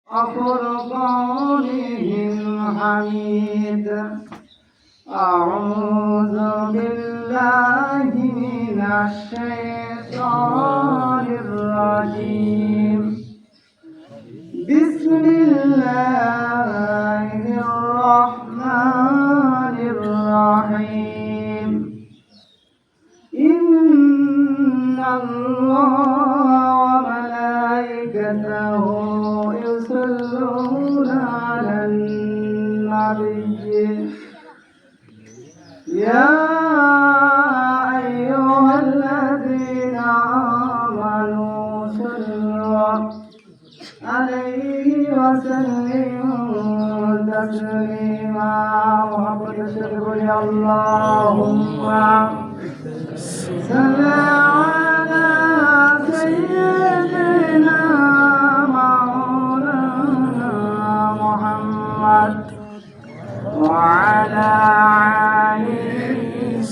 وفرقانه الحميد. أعوذ بالله من الشيطان الرجيم. بسم الله الرحمن الرحيم. إن الله وملائكته يصلون على النبي يا أيها الذين آمنوا صلوا عليه وسلموا تسليما. محمد رسول اللهم صل على سيدنا مولانا محمد وعلى آل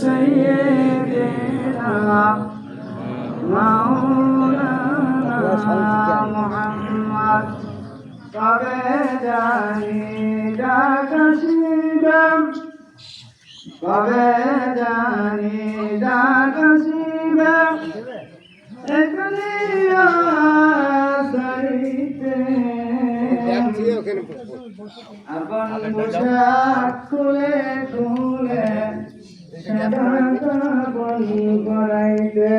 سيدنا مولانا محمد. কবে জানি ডাকছিলাম, কবে জানি ডাকছিলাম, এখানে আসিতে আপন পোশাক খুলে খুলে সেবাপন করাইতে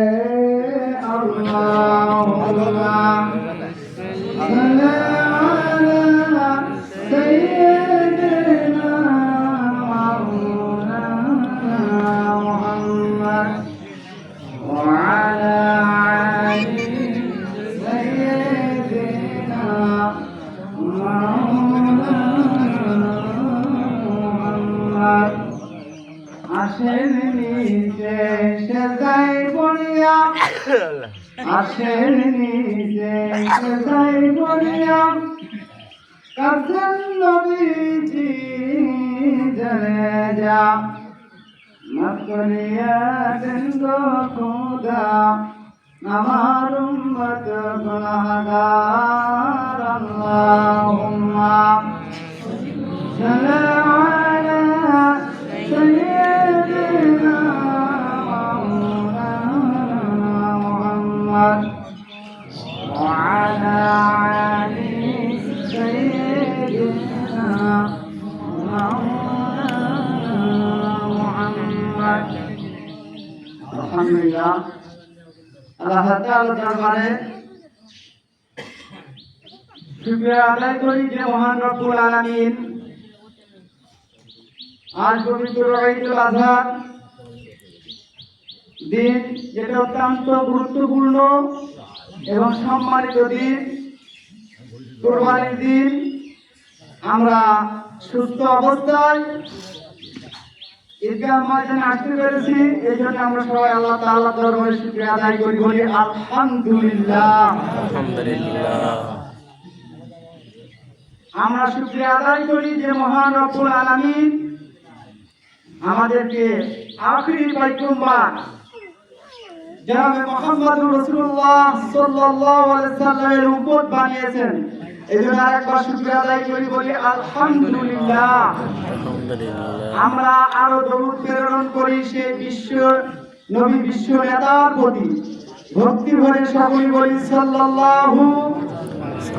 আল্লাহুম্মা সাল্লি আলা সাইয়্যিদিনা মাওলানা মুহাম্মদ ওয়া আলা আলি সাইয়্যিদিনা মাওলানা। আসেন নিজে সেজাই বলিয়া, আসেন নিজে সেজাই বলিয়া, কাছেন নবীজি জলে যা মাফ করিয়া দেন গো খোদা আমার উম্মত গুনাহগার। আল্লাহুম্মা সাল্লি আলা সাইয়্যিদিনা মাওলানা মুহাম্মদ ওয়া আলা আলি সাইয়্যিদিনা মাওলানা মুহাম্মদ। আলহামদুলিল্লাহ, আল্লাহ তাআলার দরবারে শুকরিয়া আদায় করি যে মহান রব্বুল আলামিন আজ পবিত্র ঈদুল আযহা দিন, যেটা অত্যন্ত গুরুত্বপূর্ণ এবং সম্মানিত দিন, কুরবানির দিন, আমরা সুস্থ অবস্থায় ঈদগাহ ময়দানে আসতে পেরেছি। এই জন্য আমরা সবাই আল্লাহ তাআলার দরবারে শুকরিয়া আদায় করি, বলি আলহামদুলিল্লাহ। আমরা শুকরিয়া আদায় করি যে মহান রব্বুল আলামিন আমাদেরকে আখিরি পয়গম্বর জনাবে মুহাম্মদুর রাসূলুল্লাহ সাল্লাল্লাহু আলাইহি সাল্লামের উম্মত বানিয়েছেন। এই জন্য আরেকবার শুকরিয়া আদায় করি, বলি আলহামদুলিল্লাহ। আমরা আরো দরুদ প্রেরণ করি সেই বিশ্ব নবী, বিশ্ব নেতার প্রতি ভক্তি ভরে সকলে বলি সাল্লাল্লাহু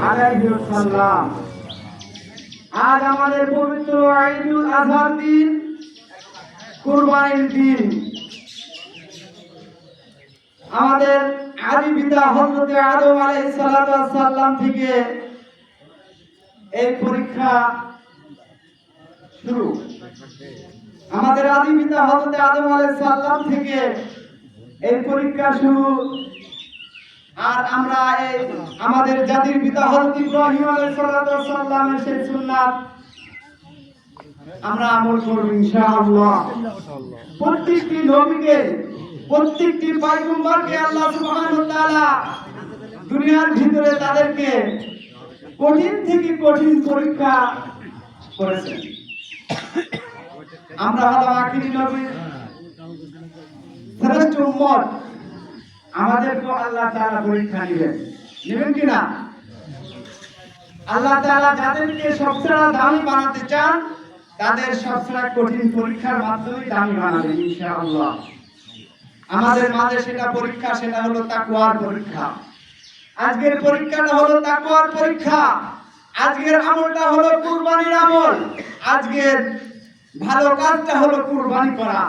আলাইহি ওয়াসাল্লাম। আজ আমাদের পবিত্র ঈদুল আযহার দিন, কুরবানির দিন। আমাদের আদি পিতা হযরত আদম আলাইহিস সালাতু ওয়াস সালাম থেকে এই পরীক্ষা শুরু। আমাদের আদি পিতা হযরত আদম আলাইহিস সালাম থেকে এই পরীক্ষা শুরু। আর আমরা এই আমাদের জাতির পিতা হযরত ইব্রাহিম আলাইহিস সালাতু ওয়াস সালামের সেই সুন্নাত আমরা আমল করব ইনশাআল্লাহ। প্রত্যেকটি নবীকে, প্রত্যেকটি পয়গম্বরকে আল্লাহ সুবহানাহু ওয়া তাআলা দুনিয়ার ভিতরে তাদেরকে কঠিন থেকে কঠিন পরীক্ষা করেছেন। আমরা হলাম আখিরি নবীর শ্রেষ্ঠ উম্মত, আমাদেরকে আল্লাহ তাআলা পরীক্ষা নেবেন, নেবেন কিনা? আল্লাহ তাআলা যাদেরকে সবচেয়ে দামি বানাতে চান তাদের সবচেয়ে কঠিন পরীক্ষার মাধ্যমে দামি বানাবেন ইনশাআল্লাহ। আমাদের মাঝে সেটা পরীক্ষা, সেটা হলো তাকওয়ার পরীক্ষা। আজকের পরীক্ষাটা হলো তাকওয়ার পরীক্ষা। আজকের আমলটা হলো কুরবানির আমল। আজকের ভালো কাজটা হলো কুরবানি করা।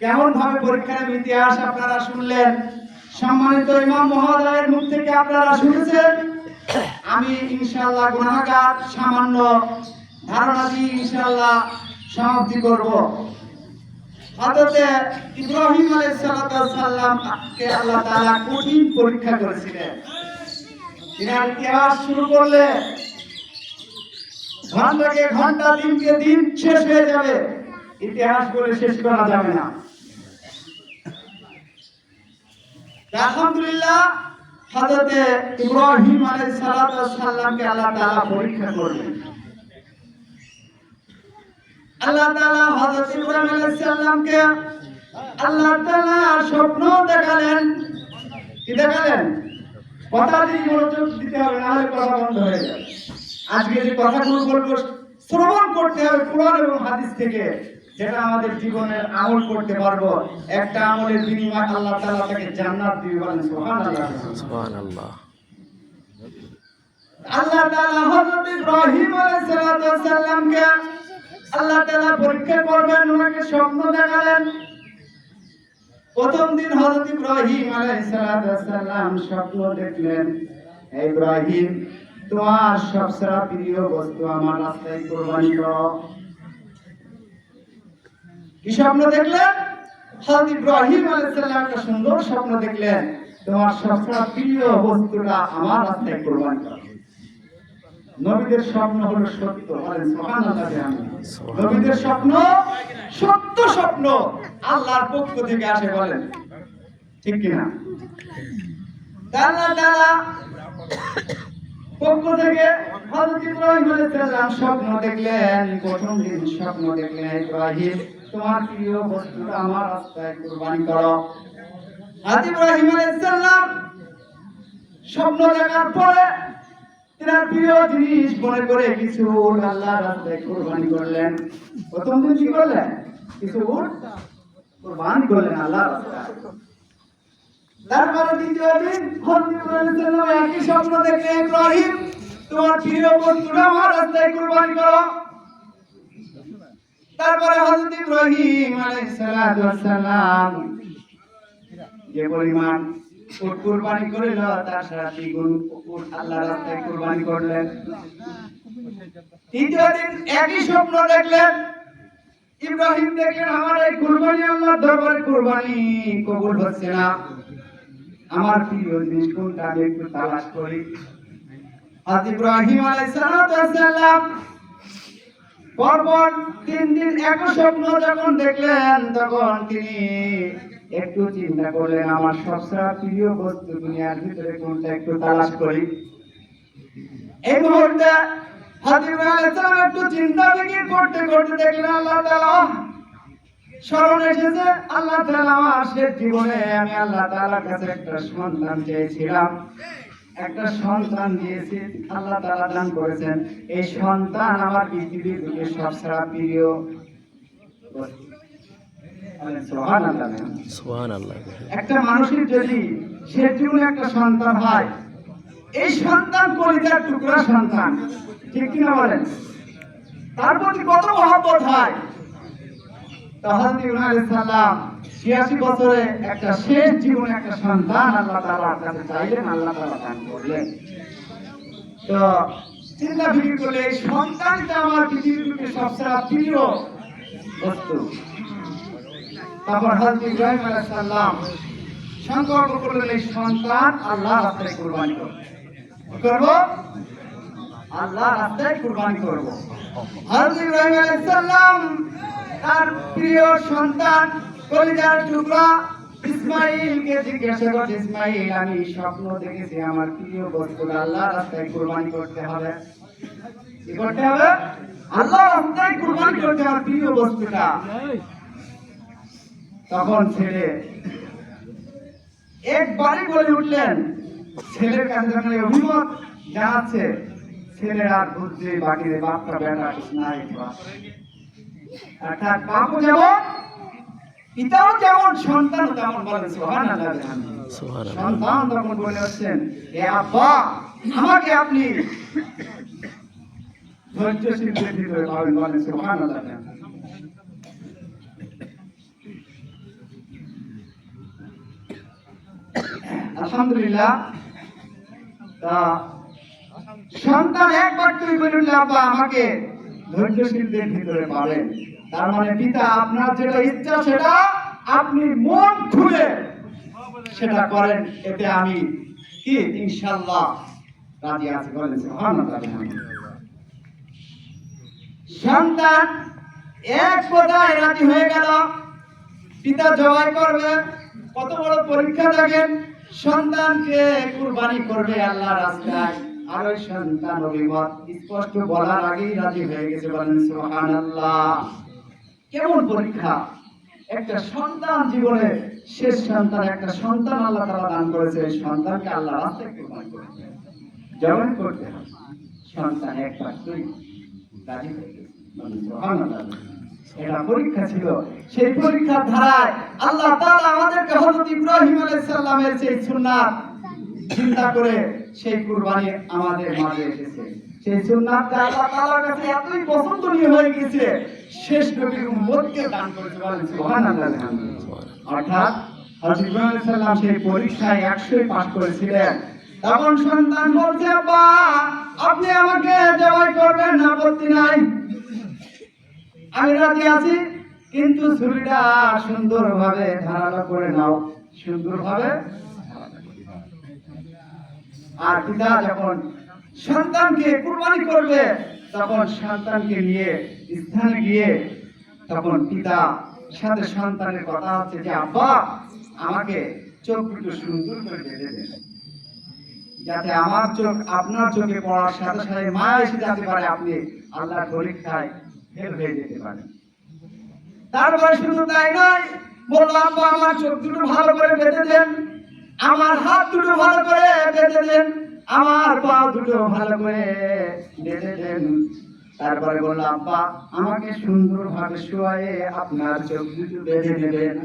কেমন ভাবে পরীক্ষার ইতিহাস আপনারা শুনলেন, সম্মানিত ইমাম মহোদয়ের মুখ থেকে আপনারা শুনেছেন। আমি ইনশাআল্লাহ গুনাহগার সামান্য ধারণা দিয়ে ইনশাআল্লাহ সমাপ্তি করব। হযরতে ইব্রাহিম আলাইহিস সালামকে আল্লাহ তাআলা কঠিন পরীক্ষা করেছিলেন। তিনার ইতিহাস শুরু করলে ঘন্টাকে ঘন্টা, দিনকে দিন শেষ হয়ে যাবে, ইতিহাস বলে শেষ করা যাবে না। আলহামদুলিল্লাহ, হযরতে ইব্রাহিম আলাইহিস সালামকে আল্লাহ তাআলা পরীক্ষা করলেন। আল্লাহ তাআলা হযরত ইব্রাহিম আলাইহিস সালামকে আল্লাহ তাআলা স্বপ্ন দেখালেন। কি দেখালেন? কথা দিয়ে মনোযোগ দিতে হবে, না হলে কথা বন্ধ হয়ে যাবে। আজকে যে কথাগুলো বলবো শ্রবণ করতে হবে কোরআন এবং হাদিস থেকে, যেটা আমাদের জীবনের আমল করতে পারবো। একটা আমলের বিনিময়ে আল্লাহ তাআলা তাকে জান্নাত দিবে, বলেন সুবহানাল্লাহ। সুবহানাল্লাহ। আল্লাহ তাআলা হযরত ইব্রাহিম আলাইহিস সালামকে আল্লাহ তাআলা পরীক্ষা করবেন, ওনাকে স্বপ্ন দেখালেন। প্রথম দিন হযরত ইব্রাহিম আলাইহিস সালাম স্বপ্ন দেখলেন, হে ইব্রাহিম, তোমার সবচেয়ে প্রিয় বস্তু আমার রাস্তায় কুরবানি করো। কি স্বপ্ন দেখলেন? হযরত ইব্রাহিম আলাইহিস সালাম একটা সুন্দর স্বপ্ন দেখলেন, তোমার সবচেয়ে প্রিয় বস্তুটা আমার রাস্তায় কুরবানি করো। নবীদের স্বপ্ন হলো সত্য, বলেন সুবহানাল্লাহ। নবীদের স্বপ্ন সত্য স্বপ্ন, আল্লাহর পক্ষ থেকে আসে, বলেন ঠিক কি না? আল্লাহ তাআলা পক্ষ থেকে হযরত ইব্রাহিম আলাইহিস সালাম স্বপ্ন দেখলেন। প্রথম দিন স্বপ্ন দেখলেন, ইব্রাহিম, তোমার প্রিয় বস্তুটা আমার রাস্তায় কুরবানি করো। হযরত ইব্রাহিম আলাইহিস সালাম স্বপ্ন দেখার পরে তার প্রিয় জিনিস মনে করে কিছু উট আল্লাহর রাস্তায় কুরবানি করলেন। প্রথম দিন কি করলেন? কিছু উট কুরবানি করলেন আল্লাহর রাস্তায়। তারপরে দ্বিতীয় দিন হযরত ইব্রাহিম সাল্লাল্লাহু আলাইহি একই স্বপ্ন দেখলেন, ইব্রাহিম, তোমার প্রিয় বস্তুটা আমার রাস্তায় কুরবানি করো। তারপরে হযরত ইব্রাহিম আলাইহিস সালাম যে পরিমাণ উট কুরবানি করল, তার সারা দ্বিগুণ উট আল্লাহর রাস্তায় কুরবানি করলেন। তৃতীয় দিন একই স্বপ্ন দেখলেন, ইব্রাহিম দেখলেন আমার এই কুরবানি আল্লাহর দরবারে কুরবানি কবুল হচ্ছে না, আমার প্রিয় জিনিস কোনটা আমি একটু তালাশ করি। হযরত ইব্রাহিম আলাইহিস সালাম পরপর 3 দিন একই স্বপ্ন যখন দেখলেন, তখন তিনি একটু চিন্তা করলেন, আমার সবচেয়ে প্রিয় বস্তু দুনিয়ার ভিতরে কোনটা একটু তালাশ করি। এই মুহূর্তে হযরত ইব্রাহিম আলাইহিস সালাম একটু চিন্তা ফিকির করতে করতে দেখলেন আল্লাহ তাআলা স্মরণ এসেছে। আল্লাহ তাআলা আমার শেষ জীবনে আমি আল্লাহ তাআলার কাছে একটা সন্তান চেয়েছিলাম, একটা সন্তান দিয়েছি, আল্লাহ তাআলা দান করেছেন। এই সন্তান আমার পৃথিবীর বুকে সবচেয়ে প্রিয় বস্তু। সুবহানাল্লাহ। একটা মানুষের যদি শেষ জীবনে একটা সন্তান হয়, এই সন্তান কলিজার টুকরা সন্তান, ঠিক কিনা বলেন? তার প্রতি কত মহব্বত হয়। হযরত ইব্রাহিম আলাইহিস সালাম 86 বছরে একটা শেষ জীবনে একটা সন্তান আল্লাহ তাআলার কাছে চাইলেন, আল্লাহ তাআলা দান করলেন। তো চিন্তা ফিকির করলে এই সন্তানটা আমার পৃথিবীতে সবচেয়ে প্রিয় বস্তু। তারপর হযরত ইব্রাহিম আলাইহিস সালাম সংকল্প করলেন, এই সন্তান আল্লাহর রাস্তায় কুরবানি করব, আল্লাহর রাস্তায় কুরবানি করব। হযরত ইব্রাহিম আলাইহিস সালাম তার প্রিয় সন্তান কলিজার টুকরা ইসমাঈলকে জিজ্ঞাসা করলেন, ইসমাঈল, আমি স্বপ্ন দেখেছি আমার প্রিয় বস্তু আল্লাহর রাস্তায় কুরবানি করতে হবে। কি করতে হবে? আল্লাহর রাস্তায় কুরবানি করতে হবে প্রিয় বস্তুটা। তখন ছেলে একবারই বলে উঠলেন, ছেলের কাছে যখন এই অভিমত জানাচ্ছে, ছেলের আর বুঝছে বাকি বাপটা বেটা কিছু নাই। অর্থাৎ বাপও যেমন পিতাও যেমন সন্তানও তেমন, বলেন সুবহানাল্লাহ। সুবহানাল্লাহ। সন্তান তখন বলে হচ্ছেন, এ আব্বা আমাকে আপনি ধৈর্যশীল বৃদ্ধি করে পাবেন, বলেন সুবহানাল্লাহ। আলহামদুলিল্লাহ। তা সন্তান একবার তুই বলুন, আব্বা আমাকে ধৈর্যশীলদের ভিতরে পাবেন, তার মানে পিতা আপনার যেটা ইচ্ছা সেটা আপনি মন খুলে সেটা করেন, এতে আমি কি ইনশাআল্লাহ রাজি আছি, বলেন সুবহানাল্লাহ। সন্তান এক কথায় রাজি হয়ে গেল, পিতা জবাই করবে। কত বড় পরীক্ষা দেখেন, সন্তানকে কুরবানি করবে আল্লাহর রাস্তায়, আর ওই সন্তান অভিমত স্পষ্ট বলার আগেই রাজি হয়ে গেছে, বলেন সুবহানাল্লাহ। কেমন পরীক্ষা! একটা সন্তান জীবনে শেষ সন্তান, একটা সন্তান আল্লাহ তাআলা দান করেছে, এই সন্তানকে আল্লাহ রাস্তায় কুরবানি করতে হবে, জবাই করতে হবে। সন্তান একবার তুই রাজি হয়ে গেছে, বলেন সুবহানাল্লাহ। এটা পরীক্ষা ছিল। সেই পরীক্ষার ধারায় আল্লাহ তাআলা আমাদেরকে হযরত ইব্রাহিম আলাইহিস সালামের সেই সুন্নাত চিন্তা করে সেই কুরবানি আমাদের মাঝে এসেছে। সেই সুন্নাতটা আল্লাহ তাআলার কাছে এতই পছন্দনীয় হয়ে গেছে, শেষ নবীর উম্মতকে দান করেছে, বলেন সুবহানাল্লাহ। অর্থাৎ হযরত ইব্রাহিম আলাইহিস সালাম সেই পরীক্ষায় 100ই পাস করেছিলেন। তখন সন্তান বলছে, আব্বা আপনি আমাকে জবাই করবেন, আপত্তি নাই, আমি রাজি আছি, কিন্তু ছুরিটা সুন্দরভাবে ধারালো করে নাও, সুন্দরভাবে। আর পিতা যখন সন্তানকে কুরবানি করবে, তখন সন্তানকে নিয়ে স্থানে গিয়ে তখন পিতা সাথে সন্তানের কথা হচ্ছে যে, আব্বা আমাকে চোখ দুটো সুন্দর করে বেঁধে দেন, যাতে আমার চোখ আপনার চোখে পড়ার সাথে সাথে মায়া এসে যেতে পারে, আপনি আল্লাহর পরীক্ষায় ফেল হয়ে যেতে পারেন। তারপরে শুধু তাই নয়, বললাম আব্বা আমার চোখ দুটো ভালো করে বেঁধে দেন, আমার হাত দুটো ভালো করে বেঁধে দেন, আমার পা দুটো ভালো করে বেঁধে দেন। তারপরে বললাম আব্বা আমাকে সুন্দরভাবে শুয়ায়ে আপনার চোখ দুটো বেঁধে দেবেন।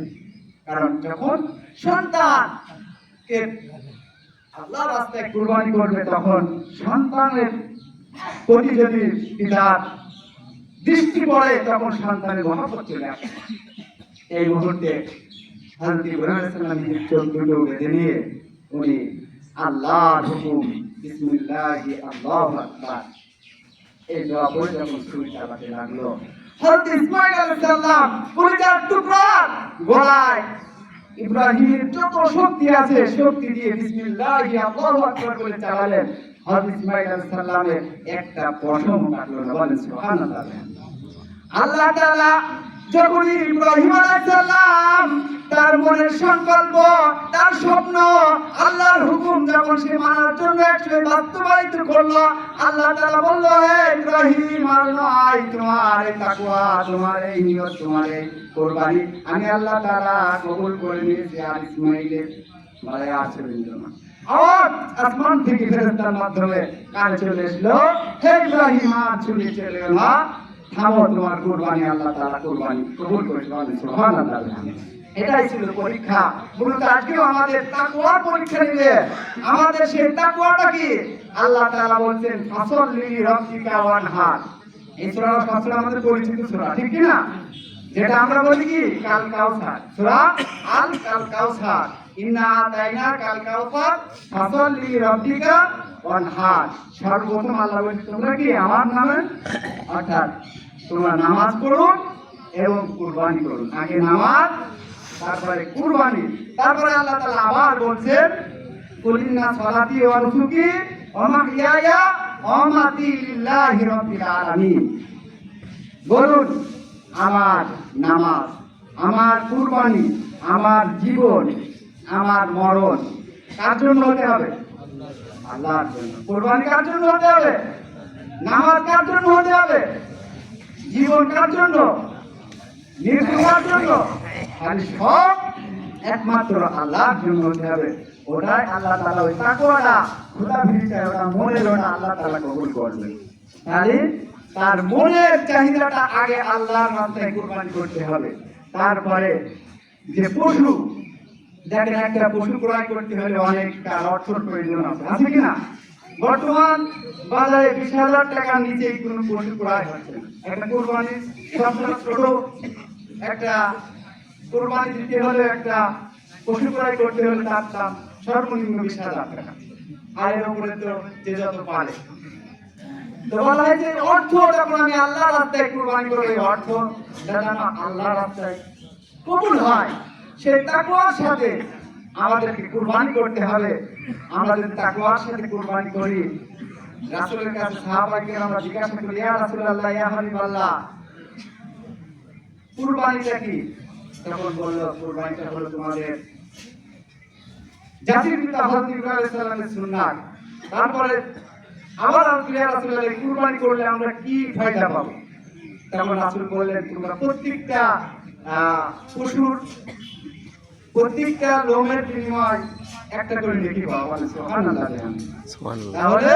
কারণ যখন সন্তানকে আল্লাহর রাস্তায় কুরবানি করবে, তখন সন্তানের প্রতি যদি পিতার দৃষ্টি পড়ে, তখন সন্তানের মহব্বত চলে আসে। এই মুহূর্তে হযরত ইব্রাহিম আলাইহিস সালাম নিজের চোখ দুটো বেঁধে নিয়ে উনি আল্লাহর হুকুম বিসমিল্লাহি আল্লাহু আকবার এই দোয়া পড়ে যখন ছুরি চালাতে লাগলো, হযরত ইসমাঈল আলাইহিস সালাম কলিজার টুকরা গলায় ইব্রাহিমের যত শক্তি আছে শক্তি দিয়ে বিসমিল্লাহি আল্লাহু আকবার বলে চালালেন। হযরত ইসমাঈল আলাইহিস সালামের একটা পশম কাটলো না, বলেন সুবহানাল্লাহ। আল্লাহ তাআলা যখন ইব্রাহিম আলাইহিস সালাম তার মনের সংকল্প, তার স্বপ্ন, আল্লাহর হুকুম যখন সে মানার জন্য একটু বাস্তবায়িত করলো, আল্লাহ তাআলা বলল, হে ইব্রাহিম আল্লাহ তোমার এই তাকওয়া, তোমার এই নিয়ত, তোমার এই কুরবানি আমি আল্লাহ তাআলা কবুল করে নিয়েছি। আর ইসমাঈলের মাথায় আর ছিল না। আওয়াজ আসমান থেকে ফেরেশতার মাধ্যমে কানে চলে এসলো, হে ইব্রাহিম আর চলে চলে গেল, থামো, তোমার কুরবানি আল্লাহ তাআলা কুরবানি কবুল করেছে, বলেন সুবহানাল্লাহ। এটাই ছিল পরীক্ষা। মূলত আজকেও আমাদের তাকওয়ার পরীক্ষা নিবে। আমাদের সেই তাকওয়াটা কি? আল্লাহ তাআলা বলছেন ফাসল্লি লিরাব্বিকা ওয়ানহার। এই সূরা ফাসল আমাদের পরিচিত সূরা, ঠিক কি না? যেটা আমরা বলি কি কাল কাউসার, সূরা আল কাল কাউসার, ইন্না আতাইনা কাল কাউসার ফাসল্লি লিরাব্বিকা ওয়ানহার। সর্বপ্রথম আল্লাহ বলেন তোমরা কি আমার নামে, অর্থাৎ তোমরা নামাজ পড়ো এবং কুরবানি করুন। আগে নামাজ, তারপরে কুরবানি। তারপরে আল্লাহ তাআলা আবার বলছেন কুলিন্না সালাতি ওয়া নুসুকি ওয়া মাহইয়ায়া ওয়া মামাতি লিল্লাহি রাব্বিল আলামিন। বলুন আমার নামাজ, আমার কুরবানি, আমার জীবন, আমার মরণ কার জন্য হতে হবে? আল্লাহর জন্য। কুরবানি কার জন্য হতে হবে? নামাজ কার জন্য হতে হবে? জীবন কার জন্য? মৃত্যু কার জন্য? খালি সব একমাত্র আল্লাহর জন্য হতে হবে। ওটাই আল্লাহ তাআলা ওই তাকওয়াটা খোদা ভিড়টা ওটা মনের ওটা আল্লাহ তাআলা কবুল করবে। তাহলে তার মনের চাহিদাটা আগে আল্লাহর রাস্তায় কুরবানি করতে হবে। তারপরে যে পশু, দেখেন একটা পশু ক্রয় করতে হলে অনেক অর্থের প্রয়োজন আছে কি না? বর্তমান বাজারে 20,000 টাকার নিচে কোনো পশু ক্রয় হচ্ছে না। একটা কুরবানির সবচেয়ে ছোট একটা কুরবানি দিতে হলে একটা পশু ক্রয় করতে হলে তার দাম সর্বনিম্ন 20,000 টাকা। আর এর উপরে তো যে যত পারে। তো বলা হয় যে অর্থ যখন আমি আল্লাহর রাস্তায় কুরবানি করব, এই অর্থ যেন আল্লাহর রাস্তায় কবুল হয়, সেই তাকওয়ার সাথে আমাদেরকে কুরবানি করতে হবে। আমরা যদি তাকওয়ার সাথে কুরবানি করি, রাসূলের কাছে সাহাবায়ে কেরামরা জিজ্ঞাসা করি, ইয়া রাসূলুল্লাহ, ইয়া হাবিবাল্লাহ, কুরবানিটা কি? তখন বলল, কুরবানিটা হলো তোমাদের জাতির পিতা হযরত ইব্রাহিম আলাইহিস সালামের সুন্নাত। তারপরে আবার ইয়া রাসূলুল্লাহ, কুরবানি করলে আমরা কি ফায়দা পাবো? তখন রাসূল বললেন, তোমরা প্রত্যেকটা পশুর প্রত্যেকটা লোমের বিনিময় একটা করে নেকি পাবো। সুবহানাল্লাহ। সুবহানাল্লাহ। তাহলে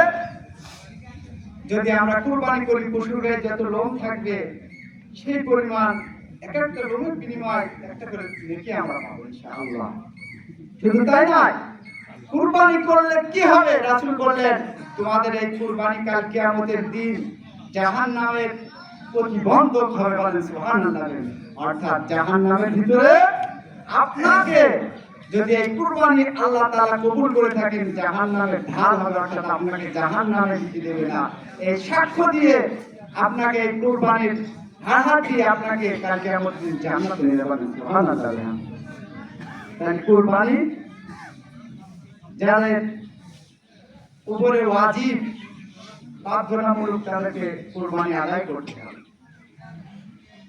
যদি আমরা কুরবানি করি, পশুর গায়ে যত লোম থাকবে সেই পরিমাণ এক একটা লোমের বিনিময় একটা করে নেকি আমরা পাবো ইনশাআল্লাহ। শুধু তাই নয়, কুরবানি করলে কি হবে? রাসূল বললেন, তোমাদের এই কুরবানি কাল কিয়ামতের দিন জাহান্নামের প্রতিবন্ধক হবে। বলেন সুবহানাল্লাহ। অর্থাৎ জাহান্নামের ভিতরে আপনাকে যদি এই কুরবানি আল্লাহ তাআলা কবুল করে থাকেন, জাহান্নামের ঢাল হবে, অর্থাৎ আপনাকে জাহান্নামে দিতে দেবে না। এই সাক্ষ্য দিয়ে আপনাকে এই কুরবানির হাড় দিয়ে আপনাকে কাল কিয়ামতের দিন জান্নাতে নিয়ে যাবেন। সুবহানাল্লাহ। তাই কুরবানি যাদের উপরে ওয়াজিব, বাধ্যতামূলক, তাদেরকে কুরবানি আদায় করতে হবে।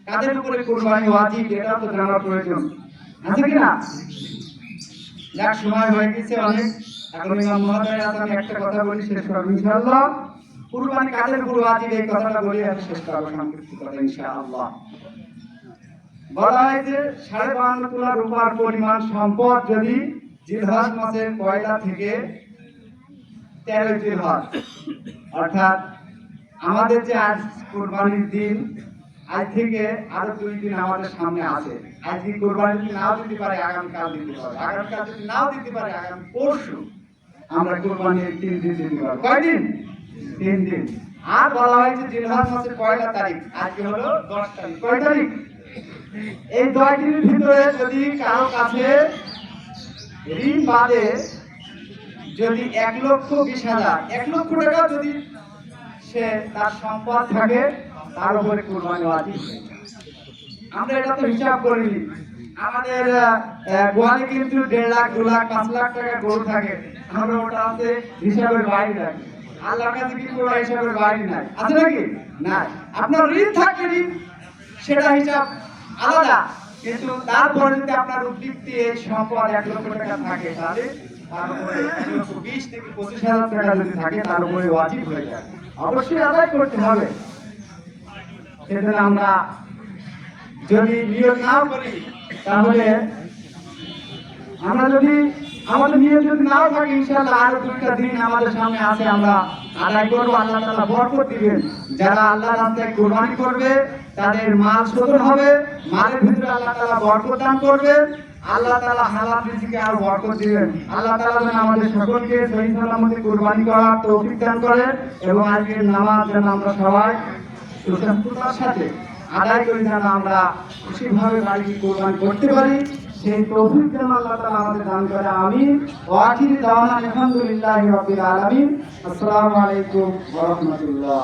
কাদের উপরে কুরবানি ওয়াজিব এটা তো জানা প্রয়োজন আছে কি না? যাক, সময় হয়ে গেছে অনেক, এখন ইমাম মহোদয় আছে, আমি একটা কথা বলি, শেষ করব ইনশাআল্লাহ। কুরবানি কাদের উপর ওয়াজিব এই কথাটা বলি আমি শেষ করব সংক্ষিপ্ত করে ইনশাআল্লাহ। বলা হয় যে 52.5 তোলা রূপার পরিমাণ সম্পদ যদি জিলহজ মাসের পয়লা থেকে 13 জিলহজ, অর্থাৎ আমাদের যে আজ কুরবানির দিন, আজ থেকে আরো 2 দিন আমাদের সামনে আছে। আজকে কুরবানি যদি নাও দিতে পারে, আগামীকাল দিতে পারে, আগামীকাল যদি নাও দিতে পারে, আগামী পরশু আমরা কুরবানির 3 দিন দিতে পারবো। কয়দিন? 3 দিন। আর বলা হয়েছে জিলহজ মাসের পয়লা তারিখ, আজকে হলো 10 তারিখ। কয় তারিখ? এই 10 দিনের ভিতরে যদি কারো কাছে ঋণ বাদে যদি 1,20,000 1 লক্ষ টাকা যদি সে তার সম্পদ থাকে, তার উপরে কুরবানি ওয়াজিব। আমরা এটা তো হিসাব করিনি। আমাদের গোয়ালে কিন্তু 1.5 লাখ, 2 লাখ, 5 লাখ টাকা গরু থাকে, আমরা ওটা আছে হিসাবের বাইরে রাখি। আল্লাহর কাছে কি করে হিসাবের বাইরে নাই, আছে নাকি? না। আপনার ঋণ থাকে, ঋণ সেটা হিসাব আলাদা, কিন্তু তারপরে যদি আপনার উদ্বৃত্তি এই সম্পদ 1 লক্ষ টাকা থাকে, তাহলে তার উপরে 1,20,000 থেকে 25,000 টাকা যদি থাকে, তার উপরে ওয়াজিব হয়ে যায়। অবশ্যই আদায় করতে হবে। সেজন্য আমরা যদি নিয়ত না করি, তাহলে আমরা যদি আমাদের নিয়ত যদি নাও থাকে, ইনশাআল্লাহ আরো 2টা দিন আমাদের সামনে আছে, আমরা আদায় করবো। আল্লাহ তাআলা বরকত দিবেন। যারা আল্লাহর রাস্তায় কুরবানি করবে তাদের মাল শোধন হবে, মালের ভিতরে আল্লাহ তাআলা বরকত দান করবেন। আল্লাহ তাআলা হালাল রিজিকে আর বরকত দিবেন। আল্লাহ তাআলা যেন আমাদের সকলকে সহিহ সালামতে কুরবানি করার তৌফিক দান করেন, এবং আজকের নামাজ যেন আমরা সবাই সুসংহতার সাথে আদায় করে যেন আমরা খুশিভাবে বাড়ি কুরবানি করতে পারি, সেই তৌফিক যেন আল্লাহ তাআলা আমাদের দান করে। আমিন। ওয়া আখিরু দাওয়ানা আলহামদুলিল্লাহি রাব্বিল আলামিন। আসসালামু আলাইকুম ওয়া রাহমাতুল্লাহ।